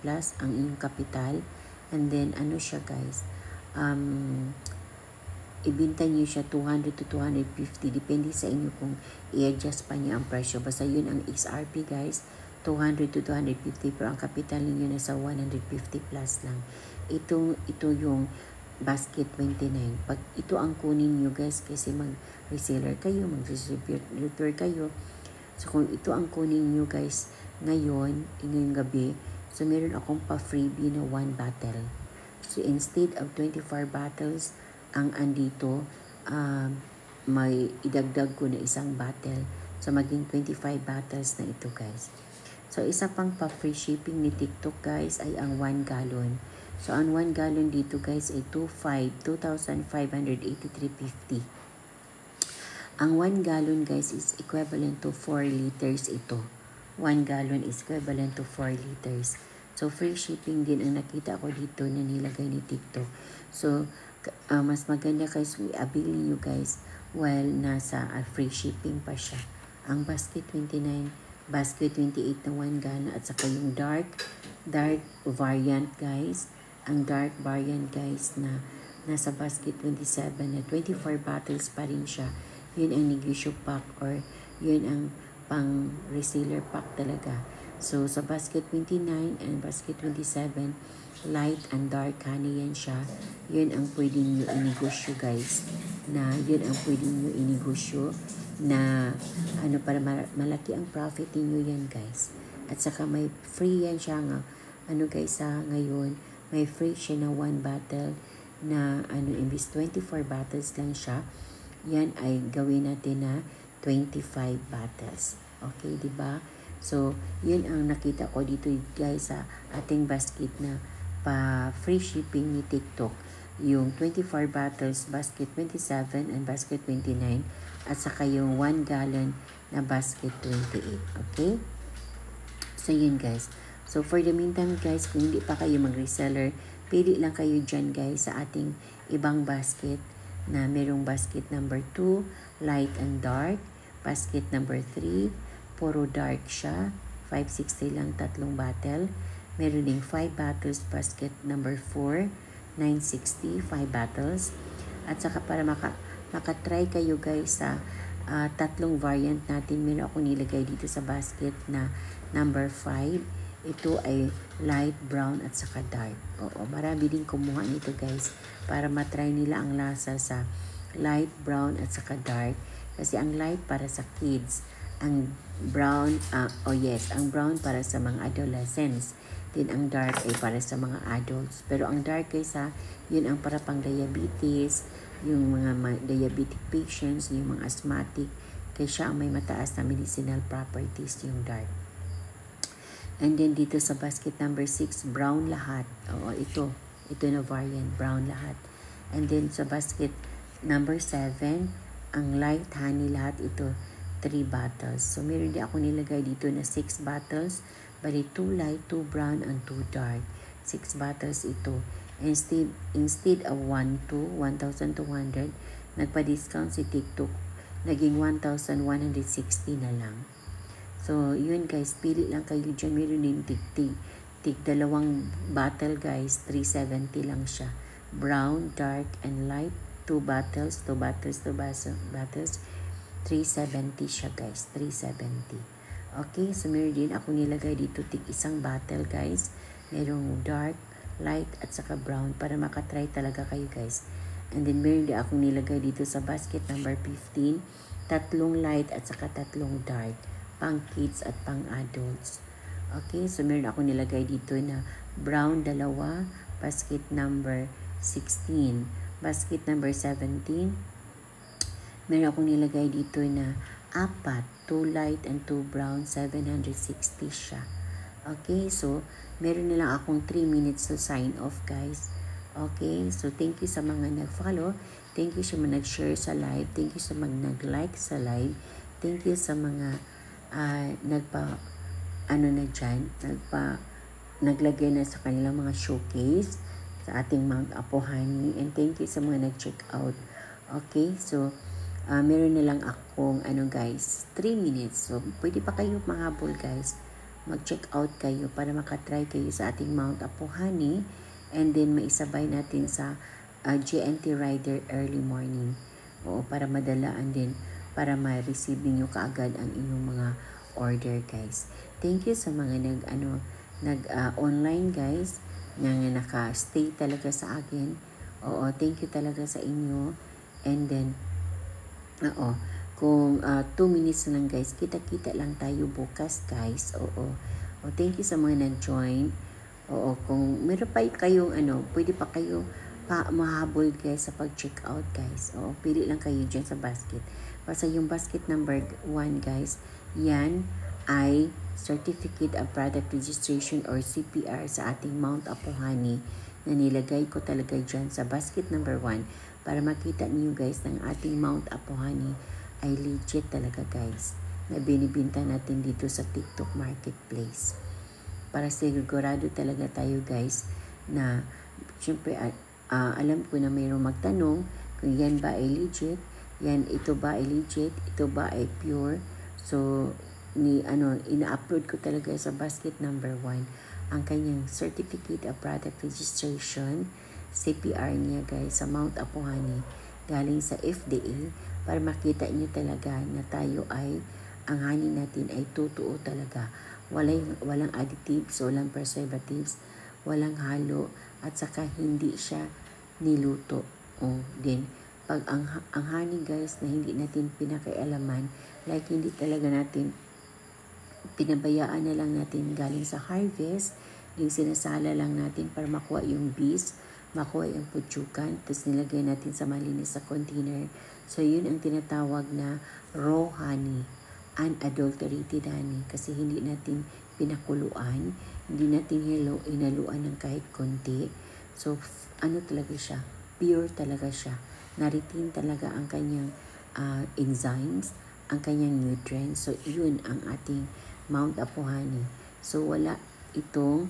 plus ang inyong kapital. And then, siya guys, ibinta niyo siya 200 to 250. Depende sa inyo kung i-adjust pa niya ang presyo. Basta yun ang XRP guys, 200 to 250. Pero ang kapital niyo nasa 150 plus lang. Ito yung basket 29. Pag ito ang kunin nyo guys, kasi mag-reseller kayo, mag-distributor kayo. So kung ito ang kunin nyo guys, ngayong gabi, so meron akong pa-freebie na 1 battle. So instead of 24 battles, ang andito, may idagdag ko na isang battle. So maging 25 battles na ito guys. So isa pang pa-free shipping ni TikTok guys ay ang 1 gallon. So ang 1 gallon dito guys ay 2,583.50. Ang 1 gallon guys is equivalent to 4 liters ito. 1 gallon is equivalent to 4 liters. So free shipping din ang nakita ko dito na nilagay ni TikTok. So mas maganda guys, i-avail niyo guys while nasa free shipping pa siya. Ang basket 29, basket 28 na 1 gallon at saka yung dark variant guys. Ang dark variant guys na nasa basket 27 na 24 bottles pa rin siya. Yun ang negosyo pack or yun ang pang reseller pack talaga. So sa basket 29 and basket 27, light and dark honey yan siya. Yun ang pwedeng nyo inegosyo guys. Yun ang pwedeng nyo inegosyo na para malaki ang profit niyo yan guys. At saka may free yan siya nga. Guys ngayon, may free siya na 1 bottle na imbis 24 bottles lang siya. Yan ay gawin natin na 25 bottles. Okay, di ba? So, yun ang nakita ko dito guys sa ating basket na pa free shipping ni TikTok. Yung 24 bottles, basket 27 and basket 29 at saka yung 1 gallon na basket 28. Okay? So, yun guys. So, for the meantime guys, kung hindi pa kayo mag-reseller, pili lang kayo dyan guys sa ating ibang basket na merong basket number 2, light and dark, basket number 3, puro dark siya, 560 lang 3 bottle. Meron ding 5 bottles, basket number 4, 960, 5 bottles. At saka para makatry kayo guys sa 3 variant natin, meron ako nilagay dito sa basket na number 5. Ito ay light brown at saka dark. Oo, marami din kumuha nito guys para matry nila ang lasa sa light brown at saka dark. Kasi ang light para sa kids, ang brown, ang brown para sa mga adolescents. Then ang dark ay para sa mga adults. Pero ang dark guys yun ang para pang diabetes, yung mga diabetic patients, yung mga asthmatic. Kaya siya ang may mataas na medicinal properties yung dark. And then dito sa basket number 6, brown lahat. Oo, ito na variant, brown lahat. And then sa basket number 7, ang light honey lahat ito, 3 bottles. So meron din ako nilagay dito na 6 bottles, bali 2 light, 2 brown, and 2 dark. 6 bottles ito. Instead of 1,200, nagpa-discount si TikTok, naging 1,160 na lang. So, yun guys, pili lang kayo dyan. Meron din tig 2 bottle guys, 370 lang siya. Brown, dark, and light, 2 bottles, 370 siya guys, 370. Okay, so meron din ako nilagay dito tig 1 bottle guys. Merong dark, light, at saka brown para makatry talaga kayo guys. And then meron din ako nilagay dito sa basket number 15, 3 light at saka 3 dark, pang kids at pang adults. Okay, so meron ako nilagay dito na brown 2, basket number 16. Basket number 17, meron akong nilagay dito na 4, 2 light and 2 brown, 760 siya. Okay, so meron na lang akong 3 minutes to sign off guys. Okay, so thank you sa mga nag-follow. Thank you sa mga nag-share sa live. Thank you sa mga nag-like sa live. Thank you sa mga naglagay na sa kanilang mga showcase sa ating Mount Apo Honey. And thank you sa mga nag-check out. Okay, so meron na lang akong guys, 3 minutes. So pwede pa kayo mahabol guys. Mag-check out kayo para makatry kayo sa ating Mount Apo Honey. And then maisabay natin sa GNT Rider early morning. Oo, para madalaan din, para ma-receive niyo kaagad ang inyong mga order guys. Thank you sa mga online guys na naka-stay talaga sa akin Oo, thank you talaga sa inyo. And then, oo, kung 2 minutes na lang guys, kita-kita lang tayo bukas guys. Oo. O, thank you sa mga nag-join. Oo, kung meron pa kayong pwede pa kayo mahabol guys sa pag-check out guys. Oo, pili lang kayo dyan sa basket. Basta yung basket number 1 guys, yan ay Certificate of Product Registration or CPR sa ating Mount Apo Honey na nilagay ko talaga dyan sa basket number 1 para makita niyo guys ng ating Mount Apo Honey ay legit talaga guys na binibinta natin dito sa TikTok Marketplace. Para sigurado talaga tayo guys na syempre alam ko na mayroong magtanong kung yan ba ay legit, ito ba ay legit, ito ba ay pure. So ina-upload ko talaga sa basket number 1 ang kanyang Certificate of Product Registration, CPR niya guys sa Mount Apo Honey galing sa FDA para makita niyo talaga na tayo ay ang honey natin ay totoo talaga. Walang additives, walang preservatives, walang halo at saka hindi siya niluto. Then pag ang honey guys na hindi natin pinakialaman, like hindi talaga natin pinabayaan na lang natin galing sa harvest, yung sinasala lang natin para makuha yung bees, makuha yung putsukan, tapos nilagay natin sa malinis sa container. So, yun ang tinatawag na raw honey, unadulterated honey, kasi hindi natin pinakuluan, hindi natin inaluan ng kahit konti. So, talaga siya? Pure talaga siya. Na-retain talaga ang kanyang enzymes, ang kanyang nutrients. So, yun ang ating Mount Apo Honey. So, wala itong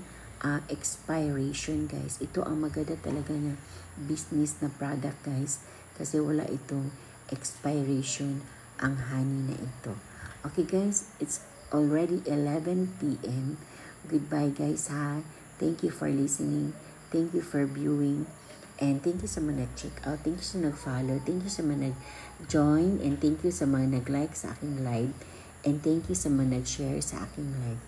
expiration guys. Ito ang maganda talaga na business na product guys. Kasi wala itong expiration ang honey na ito. Okay guys, it's already 11 p.m. Goodbye guys ha. Thank you for listening. Thank you for viewing. And thank you sa mga nag-check out. Thank you sa nag-follow. Thank you sa mga nag-join. And thank you sa mga nag-like sa aking live. And thank you sa mga nag-share sa aking live.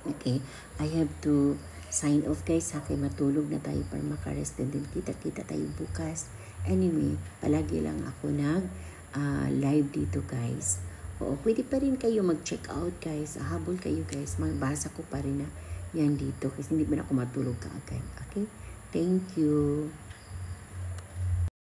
Okay, I have to sign off guys ha, kay matulog na tayo para makarest din. Kita-kita tayo bukas. Anyway, palagi lang ako live dito guys. Oo, pwede pa rin kayo mag-check out guys. Habol kayo guys. Magbasa ko pa rin na yan dito kasi hindi pa na ako matulog kaagad. Okay? Thank you.